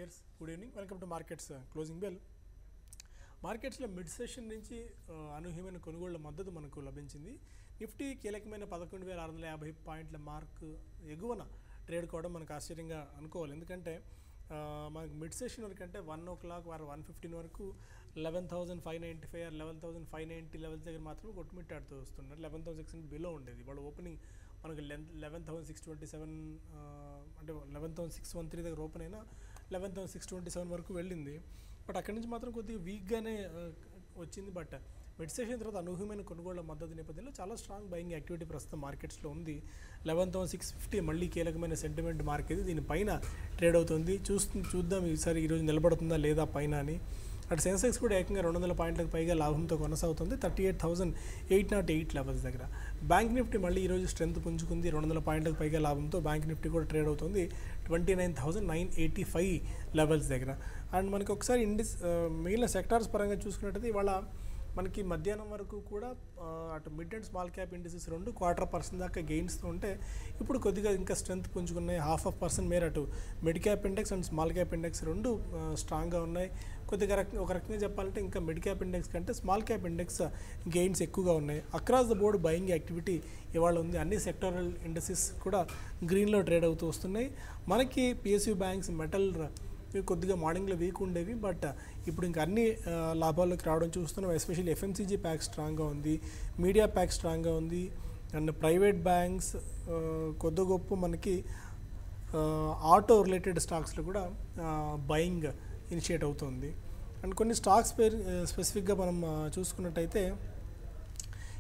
traders, good evening. Welcome to markets closing bell. మార్కెట్స్లో mid session నుంచి అనూహ్యమైన కొనుగోళ్ల మద్దతు మనకు లభించింది. నిఫ్టీ కీలకమైన 11,650 పాయింట్ల మార్క్ ఎగువన ట్రేడ్ కావడం మనకు ఆశ్చర్యంగా అనుకోవాలి. ఎందుకంటే మనకు మిడ్ సెషన్ వరకు అంటే 1 o'clock 1:15 వరకు 11,595 or 11,590 లెవెల్స్ దగ్గర మాత్రం కొట్టుమిట్టాడుతూ వస్తున్నారు. 11,600 బిలో ఉండేది. వాళ్ళు ఓపెనింగ్ మనకు 11,627 అంటే 11,613 దగ్గర ఓపెన్ అయినా 11,627 వరకు వెళ్ళింది. బట్ అక్కడి నుంచి మాత్రం కొద్దిగా వీక్గానే వచ్చింది. బట్ మిడ్ సెషన్ తర్వాత అనూహ్యమైన కొనుగోళ్ల మద్దతు నేపథ్యంలో చాలా స్ట్రాంగ్ బయింగ్ యాక్టివిటీ ప్రస్తుతం మార్కెట్స్లో ఉంది. 11,650 మళ్ళీ కీలకమైన సెంటిమెంట్ మార్క్ ఇది. దీనిపైన ట్రేడ్ అవుతుంది. చూద్దాం ఈసారి ఈరోజు నిలబడుతుందా లేదా పైన అని. అటు సెన్సెక్స్ కూడా ఏకంగా 200 పాయింట్లకు పైగా లాభంతో కొనసాగుతుంది 38,808 లెవెల్స్ దగ్గర. బ్యాంక్ నిఫ్టీ మళ్ళీ ఈరోజు స్ట్రెంత్ పుంజుకుంది. 200 పాయింట్లకు పైగా లాభంతో బ్యాంక్ నిఫ్టీ కూడా ట్రేడ్ అవుతుంది 29,985 లెవెల్స్ దగ్గర. అండ్ మనకి ఒకసారి మిగిలిన సెక్టార్స్ పరంగా చూసుకున్నట్టయితే ఇవాళ మనకి మధ్యాహ్నం వరకు కూడా అటు mid and small cap indices 2.25% దాకా గెయిన్స్తో ఉంటే ఇప్పుడు కొద్దిగా ఇంకా స్ట్రెంత్ పుంజుకున్నాయి. 0.5% మేర అటు mid cap index and small cap index రెండు స్ట్రాంగ్గా ఉన్నాయి. కొద్దిగా ఒక రకంగా చెప్పాలంటే ఇంకా మిడ్ క్యాప్ ఇండెక్స్ కంటే స్మాల్ క్యాప్ ఇండెక్స్ గెయిన్స్ ఎక్కువగా ఉన్నాయి. Across the board buying activity ఇవాళ ఉంది. అన్ని సెక్టరల్ ఇండెసెస్ కూడా గ్రీన్లో ట్రేడ్ అవుతూ వస్తున్నాయి. మనకి పిఎస్యూ బ్యాంక్స్ మెటల్ కొద్దిగా మార్నింగ్లో వీక్ ఉండేవి. బట్ ఇప్పుడు ఇంకా అన్ని లాభాల్లోకి రావడం చూస్తున్నాం. ఎస్పెషల్లీ ఎఫ్ఎంసీజీ ప్యాక్ స్ట్రాంగ్గా ఉంది, మీడియా ప్యాక్ స్ట్రాంగ్గా ఉంది. అండ్ ప్రైవేట్ బ్యాంక్స్ కొద్ది గొప్ప మనకి ఆటో రిలేటెడ్ స్టాక్స్లో కూడా బయింగ్ ఇనిషియేట్ అవుతుంది. అండ్ కొన్ని స్టాక్స్ స్పెసిఫిక్గా మనం చూసుకున్నట్టయితే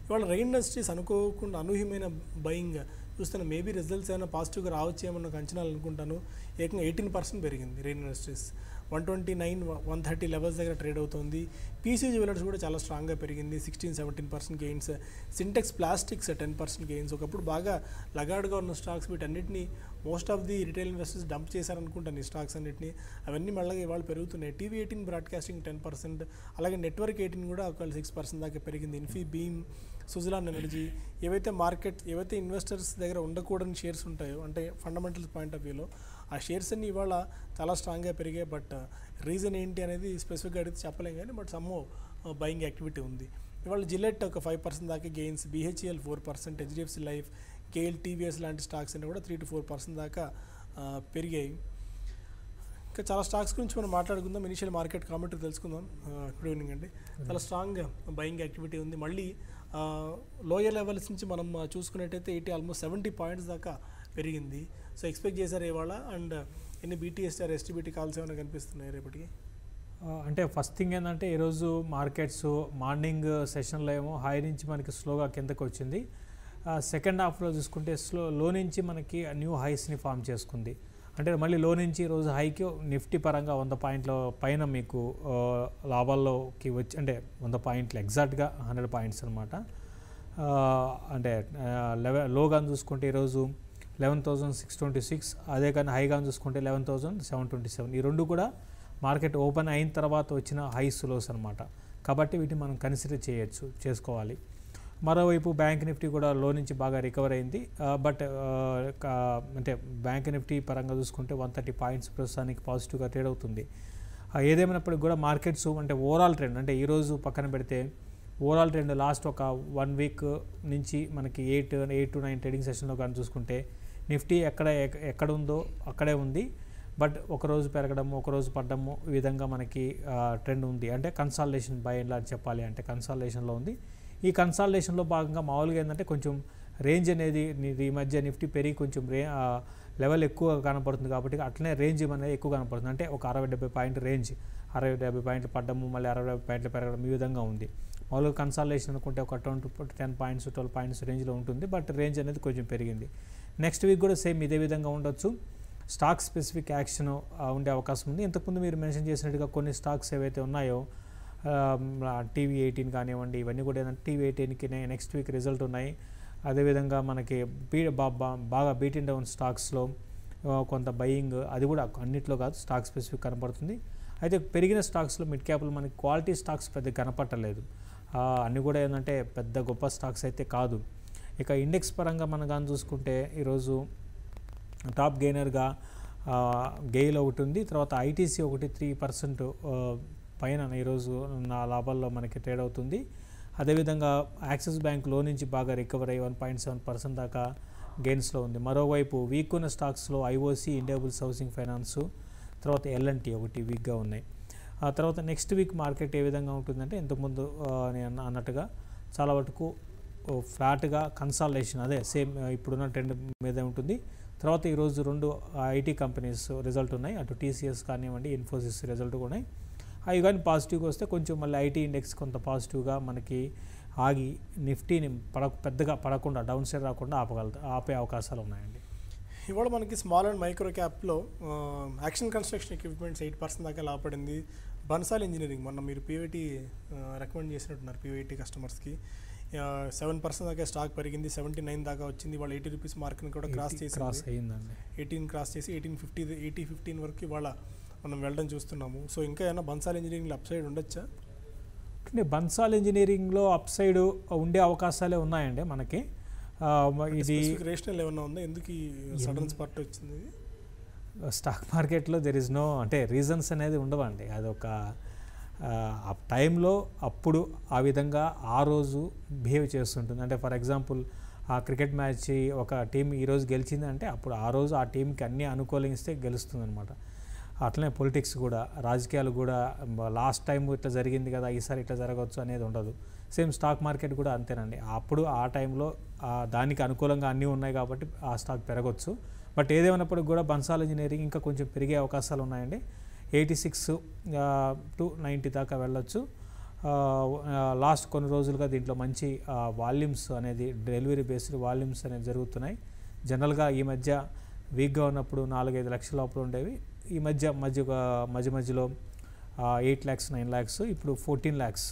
ఇవాళ రెయిన్ ఇండస్ట్రీస్ అనుకోకుండా అనూహ్యమైన బయింగ్ చూస్తాను. మేబీ రిజల్ట్స్ ఏమైనా పాజిటివ్గా రావచ్చేమో నాకు అంచనాలు అనుకుంటాను. ఏకంగా 18% పెరిగింది రెయిన్ ఇండస్ట్రీస్. 129, 130 లెవెల్స్ దగ్గర ట్రేడ్ అవుతుంది. పీసీ జ్యువెలర్స్ కూడా చాలా స్ట్రాంగ్గా పెరిగింది 16-17% గెయిన్స్. Sintex plastics 10% gains. ఒకప్పుడు బాగా లగాడుగా ఉన్న స్టాక్స్ వీటన్నిటిని most of the retail investors dump చేశారనుకుంటాను ఈ స్టాక్స్ అన్నింటినీ. అవన్నీ మళ్ళీ ఇవాళ పెరుగుతున్నాయి. టీవీ 18 బ్రాడ్కాస్టింగ్ 10%, అలాగే నెట్వర్క్ 18 కూడా ఒక 6% దాకా పెరిగింది. ఇన్ఫీ బీమ్, సుజలాన్ ఎనర్జీ ఏవైతే ఇన్వెస్టర్స్ దగ్గర ఉండకూడని షేర్స్ ఉంటాయో అంటే ఫండమెంటల్స్ పాయింట్ ఆఫ్ వ్యూలో ఆ షేర్స్ అన్ని ఇవాళ చాలా స్ట్రాంగ్గా పెరిగాయి. బట్ రీజన్ ఏంటి అనేది స్పెసిఫిక్గా అడిగితే చెప్పలేం కానీ బట్ సమ్మో బయింగ్ యాక్టివిటీ ఉంది. ఇవాళ జిల్లెట్ ఒక 5% దాకా gains, BHEL 4%, HDFC life, KL, TVS లాంటి స్టాక్స్ అన్నీ కూడా 3-4% దాకా పెరిగాయి. ఇంకా చాలా స్టాక్స్ గురించి మనం మాట్లాడుకుందాం. ఇనిషియల్ మార్కెట్ కామెంటరీ తెలుసుకుందాం. గుడ్ ఈవినింగ్ అండి. చాలా స్ట్రాంగ్ బయింగ్ యాక్టివిటీ ఉంది. మళ్ళీ లోయర్ లెవెల్స్ నుంచి మనం చూసుకున్నట్టయితే ఆల్మోస్ట్ 70 పాయింట్స్ దాకా పెరిగింది. సో ఎక్స్పెక్ట్ చేశారు ఇవాళ. అండ్ ఎన్ని BTSR STBT కాల్స్ ఏమైనా కనిపిస్తున్నాయి రేపటికి? అంటే ఫస్ట్ థింగ్ ఏంటంటే ఈరోజు మార్కెట్స్ మార్నింగ్ సెషన్లో ఏమో హై నుంచి మనకి స్లోగా కిందకు వచ్చింది. సెకండ్ హాఫ్లో చూసుకుంటే లో నుంచి మనకి న్యూ హైస్ని ఫామ్ చేసుకుంది. అంటే మళ్ళీ లో నుంచి ఈరోజు హైకి నిఫ్టీ పరంగా 100 పాయింట్ల పైన మీకు లాభాల్లోకి వచ్చి అంటే 100 పాయింట్లు ఎగ్జాక్ట్గా 100 పాయింట్స్ అనమాట. అంటే లోగా చూసుకుంటే ఈరోజు 11,626, అదే కానీ హైగా చూసుకుంటే 11,727. ఈ రెండు కూడా మార్కెట్ ఓపెన్ అయిన తర్వాత వచ్చిన హైస్ లోస్ అనమాట. కాబట్టి వీటిని మనం కన్సిడర్ చేసుకోవాలి. మరోవైపు బ్యాంక్ నిఫ్టీ కూడా లో నుంచి బాగా రికవర్ అయింది. బట్ అంటే బ్యాంక్ నిఫ్టీ పరంగా చూసుకుంటే 130 పాయింట్స్ ప్రస్తుతానికి పాజిటివ్గా ట్రేడ్ అవుతుంది. ఏదేమైనప్పటికీ కూడా మార్కెట్స్ అంటే ఓవరాల్ ట్రెండ్ అంటే ఈరోజు పక్కన పెడితే ఓవరాల్ ట్రెండ్ లాస్ట్ ఒక 1 వీక్ నుంచి మనకి 8 to 9 ట్రేడింగ్ సెషన్లో కానీ చూసుకుంటే నిఫ్టీ ఎక్కడ ఉందో అక్కడే ఉంది. బట్ ఒకరోజు పెరగడము ఒకరోజు పడ్డము ఈ విధంగా మనకి ట్రెండ్ ఉంది. అంటే కన్సాలిడేషన్ బై అండ్ లార్జ్ చెప్పాలి అంటే కన్సాలిడేషన్లో ఉంది. ఈ కన్సాలిడేషన్లో భాగంగా మామూలుగా ఏంటంటే కొంచెం రేంజ్ అనేది ఈ మధ్య నిఫ్టీ పెరిగి కొంచెం లెవెల్ ఎక్కువ కనపడుతుంది. కాబట్టి అట్లనే రేంజ్ అనేది ఎక్కువ కనపడుతుంది. అంటే ఒక 60-70 పాయింట్ రేంజ్, 60-70 పాయింట్లు పడ్డము మళ్ళీ 60-70 పాయింట్లు పెరగడం ఈ విధంగా ఉంది. మామూలుగా కన్సాలిడేషన్ అనుకుంటే ఒక 10 పాయింట్స్ 12 పాయింట్స్ రేంజ్లో ఉంటుంది. బట్ రేంజ్ అనేది కొంచెం పెరిగింది. నెక్స్ట్ వీక్ కూడా సేమ్ ఇదే విధంగా ఉండొచ్చు. స్టాక్ స్పెసిఫిక్ యాక్షన్ ఉండే అవకాశం ఉంది. ఇంతకుముందు మీరు మెన్షన్ చేసినట్టుగా కొన్ని స్టాక్స్ ఏవైతే ఉన్నాయో టీవీ 18 కానివ్వండి, ఇవన్నీ కూడా ఏంటంటే టీవీ 18కి నెక్స్ట్ వీక్ రిజల్ట్ ఉన్నాయి. అదేవిధంగా మనకి బాగా బీటిన్ డౌన్ స్టాక్స్లో కొంత బయింగ్ అది కూడా అన్నిట్లో కాదు స్టాక్ స్పెసిఫిక్ కనపడుతుంది. అయితే పెరిగిన స్టాక్స్లో మిడ్ క్యాప్లో మనకి క్వాలిటీ స్టాక్స్ పెద్ద కనపట్టలేదు. అన్నీ కూడా ఏంటంటే పెద్ద గొప్ప స్టాక్స్ అయితే కాదు. ఇక ఇండెక్స్ పరంగా మనం కానీ చూసుకుంటే ఈరోజు టాప్ గెయినర్గా గెయిల్ ఒకటి ఉంది. తర్వాత ఐటీసీ ఒకటి 3% పైన ఈరోజు నా లాభాల్లో మనకి ట్రేడ్ అవుతుంది. అదేవిధంగా యాక్సిస్ బ్యాంక్లో నుంచి బాగా రికవర్ అయ్యి 1.7% దాకా గెయిన్స్లో ఉంది. మరోవైపు వీక్ ఉన్న స్టాక్స్లో ఐఓసీ, ఇండియాబుల్స్ హౌసింగ్ ఫైనాన్స్, తర్వాత ఎల్ఎన్టీ ఒకటి వీక్గా ఉన్నాయి. ఆ తర్వాత నెక్స్ట్ వీక్ మార్కెట్ ఏ విధంగా ఉంటుందంటే ఇంతకుముందు నేను అన్నట్టుగా చాలా వరకు ఫ్లాట్గా కన్సాలిడేషన్ అదే సేమ్ ఇప్పుడున్న ట్రెండ్ మీద ఉంటుంది. తర్వాత ఈరోజు 2 ఐటీ కంపెనీస్ రిజల్ట్ ఉన్నాయి. అటు టీసీఎస్ కానివ్వండి, ఇన్ఫోసిస్ రిజల్ట్ కూడా ఉన్నాయి. అవి కానీ పాజిటివ్గా వస్తే కొంచెం మళ్ళీ ఐటీ ఇండెక్స్ కొంత పాజిటివ్గా మనకి ఆగి నిఫ్టీని పెద్దగా పడకుండా డౌన్ సైడ్ రాకుండా ఆపే అవకాశాలు ఉన్నాయండి. ఇవాళ మనకి స్మాల్ అండ్ మైక్రో క్యాప్లో యాక్షన్ కన్స్ట్రక్షన్ ఎక్విప్మెంట్స్ 8% దాకా లాభపడింది. బన్సాల్ ఇంజనీరింగ్ మొన్న మీరు పీవైటీ రికమెండ్ చేసినట్టున్నారు పీవైటీ కస్టమర్స్కి. 7% దాకా స్టాక్ పెరిగింది, 79 దాకా వచ్చింది. వాళ్ళు 80 రూపీస్ మార్క్ని కూడా క్రాస్ అయ్యిందండి. 18 క్రాస్ చేసి 18.50 వరకు ఇవాళ మనం వెళ్ళడం చూస్తున్నాము. సో ఇంకా ఏమైనా బన్సాల్ ఇంజనీరింగ్లో అప్ సైడ్ ఉండొచ్చా? అంటే బన్సాల్ ఇంజనీరింగ్లో అప్ సైడ్ ఉండే అవకాశాలే ఉన్నాయండి మనకి. ఇది రేషనల్ ఏమన్నా ఉందా, ఎందుకు ఈ సడన్ స్పాట్ వచ్చింది? స్టాక్ మార్కెట్లో దెర్ ఇస్ నో అంటే రీజన్స్ అనేది ఉండవండి. అదొక ఆ టైంలో అప్పుడు ఆ విధంగా ఆ రోజు బిహేవ్ చేస్తుంటుంది. అంటే ఫర్ ఎగ్జాంపుల్ ఆ క్రికెట్ మ్యాచ్ ఒక టీం ఈరోజు గెలిచిందంటే అప్పుడు ఆ రోజు ఆ టీంకి అన్నీ అనుకూలిస్తే గెలుస్తుంది అనమాట. అట్లనే పొలిటిక్స్ కూడా, రాజకీయాలు కూడా లాస్ట్ టైం ఇట్లా జరిగింది కదా ఈసారి ఇట్లా జరగవచ్చు అనేది ఉండదు. సేమ్ స్టాక్ మార్కెట్ కూడా అంతేనండి. అప్పుడు ఆ టైంలో దానికి అనుకూలంగా అన్నీ ఉన్నాయి కాబట్టి ఆ స్టాక్ పెరగవచ్చు. బట్ ఏదేమైనప్పటికి కూడా బన్సాల్ ఇంజనీరింగ్ ఇంకా కొంచెం పెరిగే అవకాశాలు ఉన్నాయండి. 86 to 90 దాకా వెళ్ళొచ్చు. లాస్ట్ కొన్ని రోజులుగా దీంట్లో మంచి వాల్యూమ్స్ అనేది డెలివరీ బేస్డ్ వాల్యూమ్స్ అనేది జరుగుతున్నాయి. జనరల్గా ఈ మధ్య వీక్గా ఉన్నప్పుడు 4-5 లక్షల లోపల ఉండేవి. ఈ మధ్యలో 8 lakhs 9 lakhs ఇప్పుడు 14 lakhs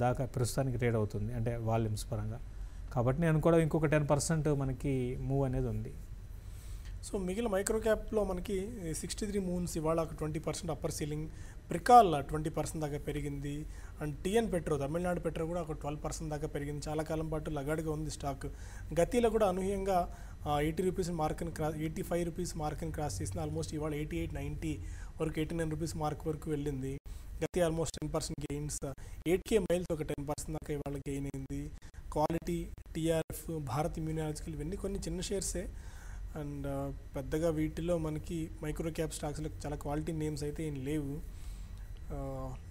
దాకా ప్రస్తుతానికి ట్రేడ్ అవుతుంది అంటే వాల్యూమ్స్ పరంగా. కాబట్టి నేను కూడా ఇంకొక 10% మనకి మూవ్ అనేది ఉంది. సో మిగిలిన మైక్రో క్యాప్లో మనకి 63 మూన్స్ ఇవాళ ఒక 20% అప్పర్ సీలింగ్, ప్రికాల్ 20% దాకా పెరిగింది. And TN petro, Tamil Nadu petro కూడా ఒక 12% దాకా పెరిగింది. చాలా కాలం పాటు లగాడుగా ఉంది స్టాక్. గతిలో కూడా అనూహ్యంగా 80 రూపీస్ మార్క్ని 85 రూపీస్ మార్క్ని క్రాస్ చేసింది. ఆల్మోస్ట్ ఇవాళ 88-90 వరకు 89 రూపీస్ మార్క్ వరకు వెళ్ళింది. గతి ఆల్మోస్ట్ 10% గెయిన్స్. 8K మైల్స్ ఒక 10% దాకా ఇవాళ గెయిన్ అయింది. క్వాలిటీ, టీఆర్ఎఫ్, భారత్ ఇమ్యూనాలజికల్ ఇవన్నీ కొన్ని చిన్న షేర్సే. అండ్ పెద్దగా వీటిలో మనకి మైక్రో క్యాప్ స్టాక్స్లో చాలా క్వాలిటీ నేమ్స్ అయితే ఏం లేవు.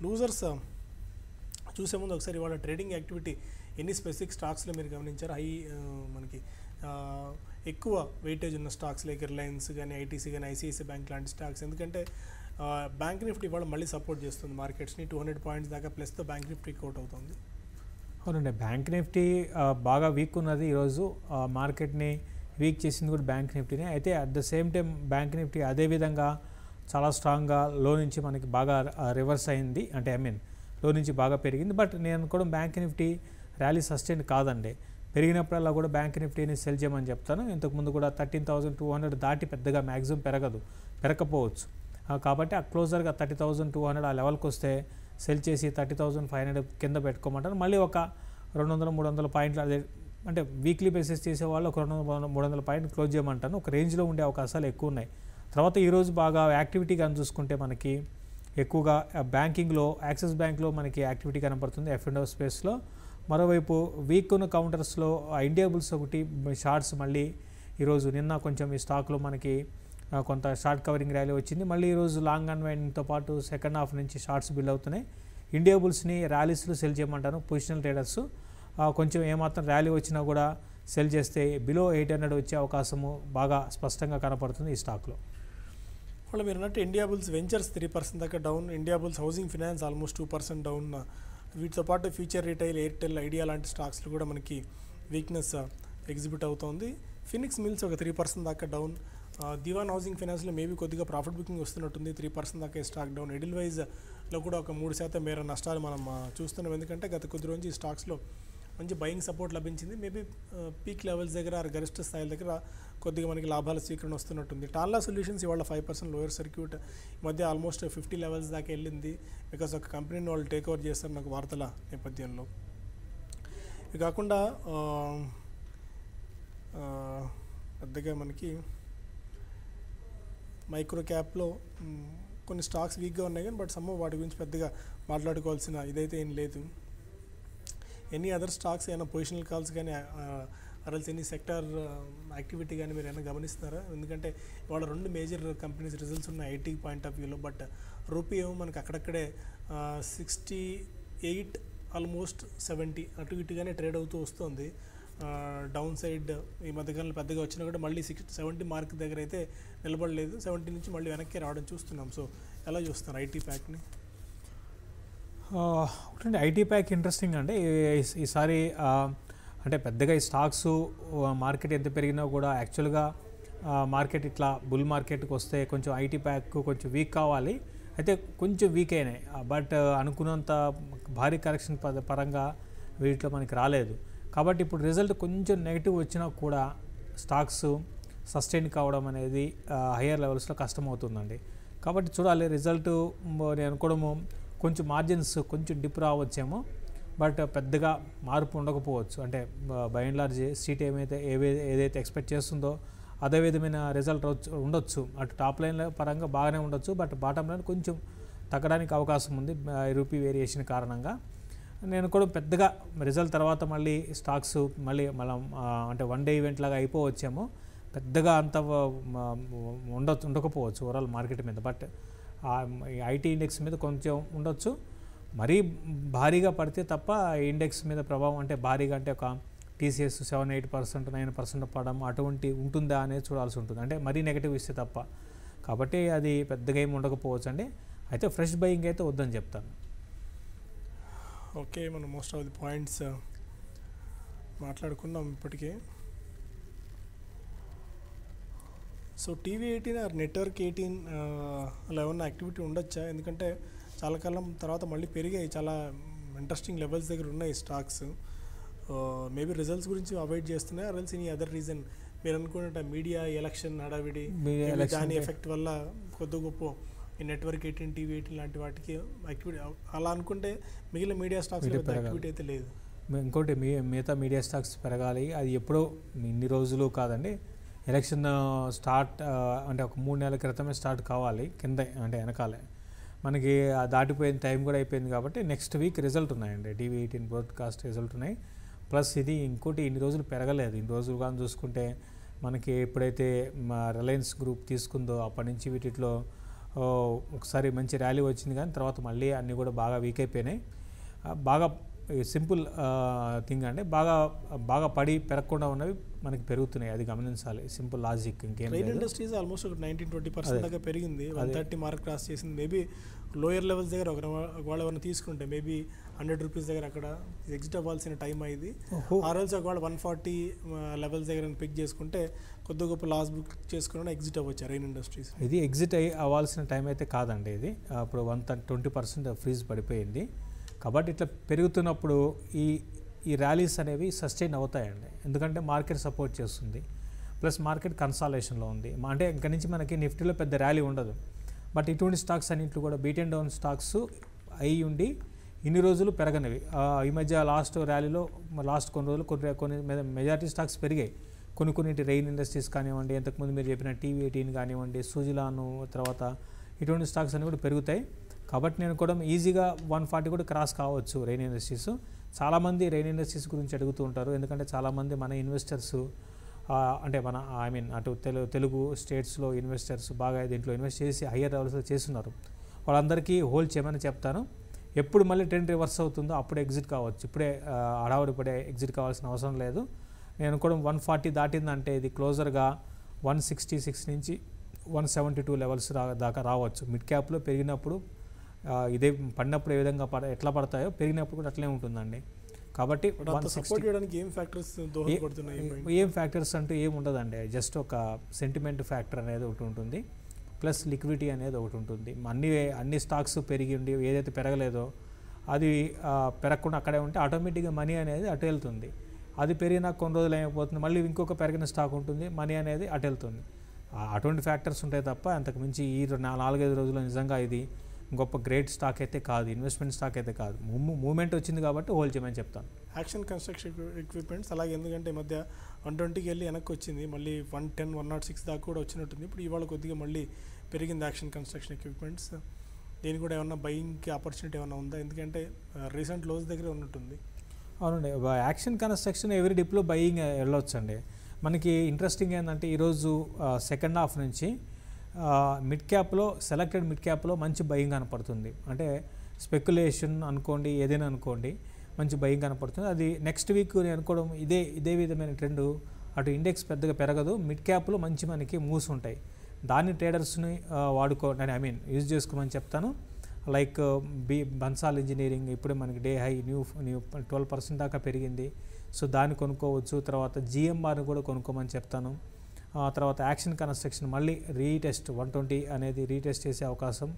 లూజర్స్ చూసే ముందు ఒకసారి ఇవాళ ట్రేడింగ్ యాక్టివిటీ ఎన్ని స్పెసిఫిక్ స్టాక్స్లో మీరు గమనించారు? మనకి ఎక్కువ వెయిటేజ్ ఉన్న స్టాక్స్ లైక్ రిలయన్స్ కానీ, ఐటీసీ కానీ, ఐసిఐసిఐ బ్యాంక్ లాంటి స్టాక్స్. ఎందుకంటే బ్యాంక్ నిఫ్టీ ఇవాళ మళ్ళీ సపోర్ట్ చేస్తుంది మార్కెట్స్ని. 200 పాయింట్స్ దాకా ప్లస్తో బ్యాంక్ నిఫ్టీ అవుట్ అవుతుంది. అవునండి, బ్యాంక్ నిఫ్టీ బాగా వీక్ ఉన్నది. ఈరోజు మార్కెట్ని వీక్ చేసింది కూడా బ్యాంక్ నిఫ్టీనే. అయితే at the same time bank Nifty అదేవిధంగా చాలా స్ట్రాంగ్గా లో నుంచి మనకి బాగా రివర్స్ అయింది. అంటే లో నుంచి బాగా పెరిగింది. బట్ నేను అనుకోవడం బ్యాంక్ నిఫ్టీ ర్యాలీ సస్టైన్ కాదండి. పెరిగినప్పుడల్లా కూడా బ్యాంక్ నిఫ్టీని సెల్ చేయమని చెప్తాను. ఇంతకుముందు కూడా 13,200 దాటి పెద్దగా మ్యాక్సిమం పెరగకపోవచ్చు. కాబట్టి ఆ క్లోజర్గా 30,200 ఆ లెవెల్కి వస్తే సెల్ చేసి 30,500 కింద పెట్టుకోమంటాను. మళ్ళీ ఒక 200-300 పాయింట్లు అదే అంటే వీక్లీ బేసిస్ చేసేవాళ్ళు ఒక 200-300 పాయింట్లు క్లోజ్ చేయమంటాను. ఒక రేంజ్లో ఉండే అవకాశాలు ఎక్కువ ఉన్నాయి. తర్వాత ఈరోజు బాగా యాక్టివిటీ కానీ చూసుకుంటే మనకి ఎక్కువగా బ్యాంకింగ్లో యాక్సిస్ బ్యాంక్లో మనకి యాక్టివిటీ కనపడుతుంది F&O స్పేస్లో. మరోవైపు వీక్ ఉన్న కౌంటర్స్లో ఇండియాబుల్స్ ఒకటి షార్ట్స్ మళ్ళీ ఈరోజు నిన్న కొంచెం ఈ స్టాక్లో మనకి కొంత షార్ట్ కవరింగ్ ర్యాలీ వచ్చింది. మళ్ళీ ఈరోజు లాంగ్ అన్వైండింగ్తో పాటు సెకండ్ హాఫ్ నుంచి షార్ట్స్ బిల్డ్ అవుతున్నాయి. ఇండియాబుల్స్ని ర్యాలీస్లో సెల్ చేయమంటాను పొజిషనల్ ట్రేడర్స్. కొంచెం ఏమాత్రం ర్యాలీ వచ్చినా కూడా సెల్ చేస్తే బిలో 800 వచ్చే అవకాశము బాగా స్పష్టంగా కనపడుతుంది ఈ స్టాక్లో. వాళ్ళు మీరు అన్నట్టు ఇండియాబుల్స్ వెంచర్స్ 3% దాకా down, Indiabulls housing finance almost 2% down. వీటితో పాటు ఫ్యూచర్ రిటైల్, ఎయిర్టెల్, ఐడియా లాంటి స్టాక్స్లో కూడా మనకి వీక్నెస్ ఎగ్జిబిట్ అవుతోంది. ఫినిక్స్ మిల్స్ ఒక 3% దాకా డౌన్. దివాన్ హౌసింగ్ ఫైనాన్స్లో మేబీ కొద్దిగా ప్రాఫిట్ బుకింగ్ వస్తున్నట్టుంది, 3% దాకా స్టాక్ డౌన్. ఎడిల్వైజ్లో కూడా ఒక 3% మేర నష్టాలు మనం చూస్తున్నాం. ఎందుకంటే గత కొద్ది రోజు ఈ స్టాక్స్లో మంచి బయింగ్ సపోర్ట్ లభించింది. మేబీ పీక్ లెవెల్స్ దగ్గర గరిష్ట స్థాయిల దగ్గర కొద్దిగా మనకి లాభాల స్వీకరణ వస్తున్నట్టుంది. టాన్లా సొల్యూషన్స్ ఇవాళ 5% లోయర్ సర్క్యూట్ మధ్య ఆల్మోస్ట్ 50 లెవెల్స్ దాకా వెళ్ళింది. బికాస్ ఒక కంపెనీని వాళ్ళు టేక్ ఓవర్ చేస్తారు నాకు వార్తల నేపథ్యంలో. ఇది కాకుండా పెద్దగా మనకి మైక్రో క్యాప్లో కొన్ని స్టాక్స్ వీక్గా ఉన్నాయి కానీ బట్ సమ్మ వాటి గురించి పెద్దగా మాట్లాడుకోవాల్సిన ఇదైతే ఏం లేదు. ఎనీ అదర్ స్టాక్స్ ఏమైనా పొజిషనల్ కాల్స్ కానీ అరల్స్ ఎనీ సెక్టార్ యాక్టివిటీ కానీ మీరు ఏమైనా గమనిస్తున్నారా? ఎందుకంటే ఇవాళ 2 మేజర్ కంపెనీస్ రిజల్ట్స్ ఉన్నాయి ఐటీ పాయింట్ ఆఫ్ వ్యూలో. బట్ రూపీ ఏమో మనకు అక్కడక్కడే 68 ఆల్మోస్ట్ 70 అటు ఇటుగానే ట్రేడ్ అవుతూ వస్తుంది. డౌన్ సైడ్ ఈ మధ్యకాలంలో పెద్దగా వచ్చినా కూడా మళ్ళీ 70 మార్క్ దగ్గర అయితే నిలబడలేదు. 70 నుంచి మళ్ళీ వెనక్కి రావడం చూస్తున్నాం. సో ఎలా చూస్తున్నారు ఐటీ ప్యాక్ని? ఒకటండి ఐటీ ప్యాక్ ఇంట్రెస్టింగ్ అంటే ఈసారి అంటే పెద్దగా ఈ స్టాక్స్ మార్కెట్ ఎంత పెరిగినా కూడా యాక్చువల్గా మార్కెట్ ఇట్లా బుల్ మార్కెట్కి వస్తే కొంచెం ఐటీ ప్యాక్ కొంచెం వీక్ కావాలి, అయితే కొంచెం వీక్ అయినాయి. బట్ అనుకున్నంత భారీ కరెక్షన్ పరంగా వీటిలో మనకి రాలేదు. కాబట్టి ఇప్పుడు రిజల్ట్ కొంచెం నెగిటివ్ వచ్చినా కూడా స్టాక్స్ సస్టైన్ కావడం అనేది హయ్యర్ లెవెల్స్లో కష్టమవుతుందండి. కాబట్టి చూడాలి రిజల్ట్. నేను అనుకోవడము కొంచెం మార్జిన్స్ కొంచెం డిప్ రావచ్చేమో, బట్ పెద్దగా మార్పు ఉండకపోవచ్చు. అంటే బై అండ్ లార్జ్ స్ట్రీట్ ఏదైతే ఎక్స్పెక్ట్ చేస్తుందో అదే విధమైన రిజల్ట్ ఉండొచ్చు. అటు టాప్ లైన్ పరంగా బాగానే ఉండొచ్చు, బట్ బాటమ్ లైన్ కొంచెం తగ్గడానికి అవకాశం ఉంది రూపీ వేరియేషన్ కారణంగా. నేను కూడా పెద్దగా రిజల్ట్ తర్వాత మళ్ళీ స్టాక్స్ మళ్ళీ అంటే 1 డే ఈవెంట్ లాగా అయిపోవచ్చేమో, పెద్దగా అంత ఉండకపోవచ్చు ఓవరాల్ మార్కెట్ మీద. బట్ ఐటీ ఇండెక్స్ మీద కొంచెం ఉండొచ్చు. మరీ భారీగా పడితే తప్ప ఇండెక్స్ మీద ప్రభావం అంటే భారీగా అంటే ఒక టీసీఎస్ 7-8%, 9% పడడం అటువంటి ఉంటుందా అనేది చూడాల్సి ఉంటుంది. అంటే మరీ నెగిటివ్ ఇస్తే తప్ప. కాబట్టి అది పెద్దగా ఏమి ఉండకపోవచ్చు అండి. అయితే ఫ్రెష్ బయింగ్ అయితే వద్దని చెప్తాను. ఓకే, మనం మోస్ట్ ఆఫ్ ది పాయింట్స్ మాట్లాడుకున్నాం ఇప్పటికే. సో TV18 ఆర్ నెట్వర్క్ 18 అలా ఏమన్నా యాక్టివిటీ ఉండొచ్చా? ఎందుకంటే చాలా కాలం తర్వాత మళ్ళీ పెరిగాయి, చాలా ఇంట్రెస్టింగ్ లెవెల్స్ దగ్గర ఉన్నాయి స్టాక్స్. మేబీ రిజల్ట్స్ గురించి అవాయిడ్ చేస్తున్నాయి, అరల్స్ ఎనీ అదర్ రీజన్ మీరు అనుకున్నట్టు మీడియా ఎలక్షన్ హడావిడి దాని ఎఫెక్ట్ వల్ల కొద్ది గొప్ప ఈ నెట్వర్క్ 18 TV18 లాంటి వాటికి యాక్టివిటీ అలా అనుకుంటే మిగిలిన మీడియా స్టాక్స్ యాక్టివిటీ అయితే లేదు. ఇంకోటి మిగతా మీడియా స్టాక్స్ పెరగాలి, అది ఎప్పుడో ఇన్ని రోజులు కాదండి. ఎలక్షన్ స్టార్ట్ అంటే ఒక 3 నెలల క్రితమే స్టార్ట్ కావాలి కింద అంటే వెనకాలే. మనకి దాటిపోయిన టైం కూడా అయిపోయింది. కాబట్టి నెక్స్ట్ వీక్ రిజల్ట్ ఉన్నాయండి, TV18 బ్రాడ్కాస్ట్ రిజల్ట్ ఉన్నాయి. ప్లస్ ఇది ఇంకోటి ఇన్ని రోజులు పెరగలేదు. ఇన్ని రోజులు కానీ చూసుకుంటే మనకి ఎప్పుడైతే రిలయన్స్ గ్రూప్ తీసుకుందో అప్పటి నుంచి వీటిలో ఒకసారి మంచి ర్యాలీ వచ్చింది, కానీ తర్వాత మళ్ళీ అన్నీ కూడా బాగా వీక్ అయిపోయినాయి. బాగా సింపుల్ థింగ్ అంటే బాగా పడి పెరగకుండా ఉన్నవి మనకి పెరుగుతున్నాయి, అది గమనించాలి. సింపుల్ లాజిక్, ఇంకేం లేదు. ఇండస్ట్రీస్ ఆల్మోస్ట్ 19-20% దాకా పెరిగింది, 130 మార్క్ క్రాస్ చేసింది. మేబీ లోయర్ లెవెల్స్ దగ్గర ఒకవేళ ఏమైనా తీసుకుంటే మేబీ 100 రూపీస్ దగ్గర అక్కడ ఎగ్జిట్ అవ్వాల్సిన టైం అయింది. ఆ రోజు ఒకవేళ 140 లెవెల్స్ దగ్గర పిక్ చేసుకుంటే కొద్ది గొప్ప లాస్ బుక్ చేసుకుని ఎగ్జిట్ అవ్వచ్చు రైన్ ఇండస్ట్రీస్. ఇది ఎగ్జిట్ అవ్వాల్సిన టైం అయితే కాదండి. ఇది ఇప్పుడు 120% ఫ్రీజ్ పడిపోయింది. కాబట్టి ఇట్లా పెరుగుతున్నప్పుడు ఈ ర్యాలీస్ అనేవి సస్టైన్ అవుతాయండి, ఎందుకంటే మార్కెట్ సపోర్ట్ చేస్తుంది. ప్లస్ మార్కెట్ కన్సాలేషన్లో ఉంది. అంటే ఇక్కడ నుంచి మనకి నిఫ్టీలో పెద్ద ర్యాలీ ఉండదు. బట్ ఇటువంటి స్టాక్స్ అన్నింటిలో కూడా బీట్ అండ్ డౌన్ స్టాక్స్ అయి ఉండి ఇన్ని రోజులు పెరగనివి. ఈ మధ్య లాస్ట్ ర్యాలీలో లాస్ట్ కొన్ని రోజులు కొన్ని మెజారిటీ స్టాక్స్ పెరిగాయి. కొన్నిటి రెయిన్ ఇండస్ట్రీస్ కానివ్వండి, ఇంతకుముందు మీరు చెప్పిన TV18 కానివ్వండి, సుజిలాను, తర్వాత ఇటువంటి స్టాక్స్ అన్నీ కూడా పెరుగుతాయి. కాబట్టి నేను కూడా ఈజీగా 140 కూడా క్రాస్ కావచ్చు రెయిన్ ఇండస్ట్రీస్. చాలామంది రెయిన్ ఇండస్ట్రీస్ గురించి అడుగుతూ ఉంటారు, ఎందుకంటే చాలామంది మన ఇన్వెస్టర్స్ అంటే మన అటు తెలుగు స్టేట్స్లో ఇన్వెస్టర్స్ బాగా దీంట్లో ఇన్వెస్ట్ చేసి హయ్యర్ లెవెల్స్లో చేస్తున్నారు. వాళ్ళందరికీ హోల్డ్ చేయమని చెప్తాను. ఎప్పుడు మళ్ళీ ట్రెండ్ రివర్స్ అవుతుందో అప్పుడు ఎగ్జిట్ కావచ్చు. ఇప్పుడే హడావుడి పడే ఎగ్జిట్ కావాల్సిన అవసరం లేదు. నేను కూడా 140 దాటిందంటే ఇది క్లోజర్గా 166 నుంచి 172 లెవెల్స్ దాకా రావచ్చు. మిడ్ క్యాప్లో పెరిగినప్పుడు ఇదే పడినప్పుడు ఏ విధంగా ఎట్లా పడతాయో పెరిగినప్పుడు కూడా అట్లే ఉంటుందండి. కాబట్టి ఏం ఫ్యాక్టర్స్ అంటూ ఏం ఉండదండి, జస్ట్ ఒక సెంటిమెంట్ ఫ్యాక్టర్ అనేది ఒకటి ఉంటుంది, ప్లస్ లిక్విడిటీ అనేది ఒకటి ఉంటుంది. అన్ని స్టాక్స్ పెరిగి ఉండి ఏదైతే పెరగలేదో అది పెరగకుండా అక్కడే ఉంటే ఆటోమేటిక్గా మనీ అనేది అటు వెళ్తుంది. అది పెరిగినా కొన్ని రోజులు అయిపోతుంది, మళ్ళీ ఇంకొక పెరిగిన స్టాక్ ఉంటుంది, మనీ అనేది అటు వెళ్తుంది. అటువంటి ఫ్యాక్టర్స్ ఉంటాయి తప్ప అంతకు మించి ఈ 4-5 రోజుల్లో నిజంగా ఇది గొప్ప గ్రేట్ స్టాక్ అయితే కాదు, ఇన్వెస్ట్మెంట్ స్టాక్ అయితే కాదు. మూమెంట్ వచ్చింది కాబట్టి హోల్డ్ చేయమని చెప్తాను. యాక్షన్ కన్స్ట్రక్షన్ ఎక్విప్మెంట్స్ అలాగే, ఎందుకంటే ఈ మధ్య 120కి వెళ్ళి వెనక్కి వచ్చింది, మళ్ళీ 110, 106 దాకా కూడా వచ్చినట్టుంది. ఇప్పుడు ఇవాళ కొద్దిగా మళ్ళీ పెరిగింది యాక్షన్ కన్స్ట్రక్షన్ ఎక్విప్మెంట్స్. దీని కూడా ఏమన్నా బయింగ్కి ఆపర్చునిటీ ఏమైనా ఉందా? ఎందుకంటే రీసెంట్ లోస్ దగ్గర ఉన్నట్టుంది. అవునండి, యాక్షన్ కన్స్ట్రక్షన్ ఎవ్రీ డిప్లో బయింగ్ వెళ్ళొచ్చండి. మనకి ఇంట్రెస్టింగ్ ఏంటంటే ఈరోజు సెకండ్ హాఫ్ నుంచి మిడ్ క్యాప్లో సెలెక్టెడ్ మిడ్ క్యాప్లో మంచి బయింగ్ కనపడుతుంది. అంటే స్పెక్యులేషన్ అనుకోండి, ఏదైనా అనుకోండి, మంచి బయింగ్ కనపడుతుంది. అది నెక్స్ట్ వీక్ నేను అనుకోవడం ఇదే విధమైన ట్రెండ్. అటు ఇండెక్స్ పెద్దగా పెరగదు, మిడ్ క్యాప్లో మంచి మనకి మూవ్స్ ఉంటాయి. దాన్ని ట్రేడర్స్ని యూజ్ చేసుకోమని చెప్తాను. లైక్ బన్సాల్ ఇంజనీరింగ్ ఇప్పుడే మనకి డే హై న్యూ 12% దాకా పెరిగింది. సో దాన్ని కొనుక్కోవచ్చు. తర్వాత జిఎంఆర్ని కూడా కొనుక్కోమని చెప్తాను. తర్వాత యాక్షన్ కన్స్ట్రక్షన్ మళ్ళీ రీటెస్ట్ 120 అనేది రీటెస్ట్ చేసే అవకాశం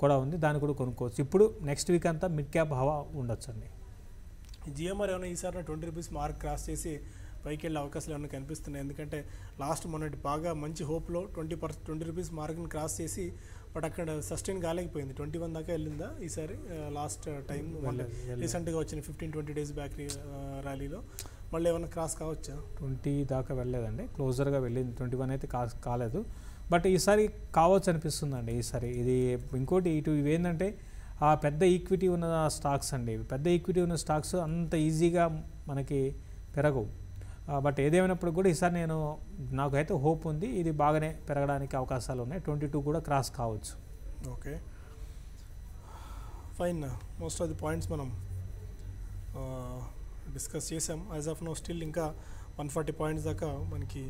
కూడా ఉంది, దాన్ని కూడా కొనుక్కోవచ్చు. ఇప్పుడు నెక్స్ట్ వీక్ అంతా మిడ్ క్యాప్ హవా ఉండొచ్చు అండి. జిఎంఆర్ ఏమైనా ఈసారి 20 రూపీస్ మార్క్ క్రాస్ చేసి పైకి వెళ్ళే అవకాశాలు ఏమైనా కనిపిస్తున్నాయి? ఎందుకంటే లాస్ట్ మొన్నటి బాగా మంచి హోప్లో 20 రూపీస్ మార్క్ని క్రాస్ చేసి, బట్ అక్కడ సస్టైన్ కాలేకపోయింది. 21 దాకా వెళ్ళిందా ఈసారి? లాస్ట్ టైం రీసెంట్గా వచ్చిన 15-20 డేస్ బ్యాక్ ర్యాలీలో మళ్ళీ ఏమైనా క్రాస్ కావచ్చా? 20 దాకా వెళ్ళలేదండి, క్లోజర్గా వెళ్ళింది. 21 అయితే కాలేదు, బట్ ఈసారి కావచ్చు అనిపిస్తుందండి. ఈసారి ఇది ఇంకోటి ఇవేంటంటే ఆ పెద్ద ఈక్విటీ ఉన్న స్టాక్స్ అండి. పెద్ద ఈక్విటీ ఉన్న స్టాక్స్ అంత ఈజీగా మనకి పెరగవు. బట్ ఏదేమైనప్పుడు కూడా ఈసారి నాకైతే హోప్ ఉంది, ఇది బాగానే పెరగడానికి అవకాశాలు ఉన్నాయి. 22 కూడా క్రాస్ కావచ్చు. Okay, fine. Most of the points మనం డిస్కస్ చేసాం. యాజ్ ఆఫ్ నో స్టిల్ ఇంకా 140 పాయింట్స్ దాకా మనకి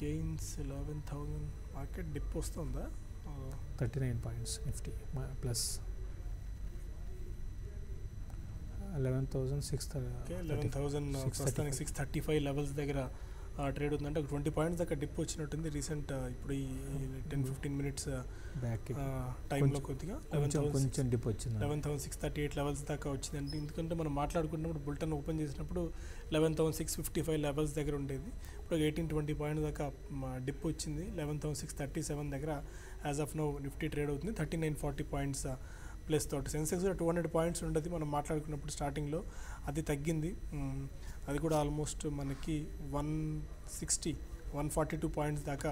గెయిన్స్. 11,000 మార్కెట్ డిప్ వస్తుందా? 39 పాయింట్స్ నిఫ్టీ ప్లస్ 11,630. ప్రస్తుతానికి 635 లెవెల్స్ దగ్గర ట్రేడ్ ఉందంటే ఒక 20 పాయింట్స్ దాకా డిప్ వచ్చినట్టుంది రీసెంట్. ఇప్పుడు ఈ 10-15 మినిట్స్ బ్యాక్ టైంలో కొద్దిగా కొంచెం డిప్ వచ్చింది. 11,638 లెవెల్స్ దాకా వచ్చిందంటే, ఎందుకంటే మనం మాట్లాడుకున్నప్పుడు బులెటిన్ ఓపెన్ చేసినప్పుడు 11,655 లెవెల్స్ దగ్గర ఉండేది. ఇప్పుడు 18-20 పాయింట్స్ దాకా డిప్ వచ్చింది. 11,637 దగ్గర as of now Nifty trade అవుతుంది. 3940 పాయింట్స్ ప్లస్ తోటి. సెన్సెక్స్ 200 పాయింట్స్ ఉండేది మనం మాట్లాడుకున్నప్పుడు స్టార్టింగ్లో, అది తగ్గింది. అది కూడా ఆల్మోస్ట్ మనకి 142 పాయింట్స్ దాకా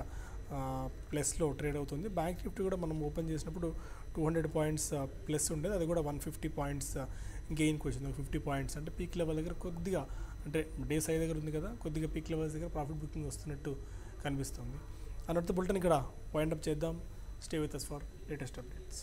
ప్లస్లో ట్రేడ్ అవుతుంది. బ్యాంక్ నిఫ్టీ కూడా మనం ఓపెన్ చేసినప్పుడు 200 పాయింట్స్ ప్లస్ ఉండేది, అది కూడా 150 పాయింట్స్ గెయిన్కి వచ్చింది. 50 పాయింట్స్ అంటే పీక్ లెవెల్ దగ్గర కొద్దిగా, అంటే డే సై దగ్గర ఉంది కదా, కొద్దిగా పీక్ లెవెల్స్ దగ్గర ప్రాఫిట్ బుకింగ్ వస్తున్నట్టు కనిపిస్తుంది. అన్నట్టు బులెటిన్ ఇక్కడ వైండప్ చేద్దాం. Stay with us for latest updates.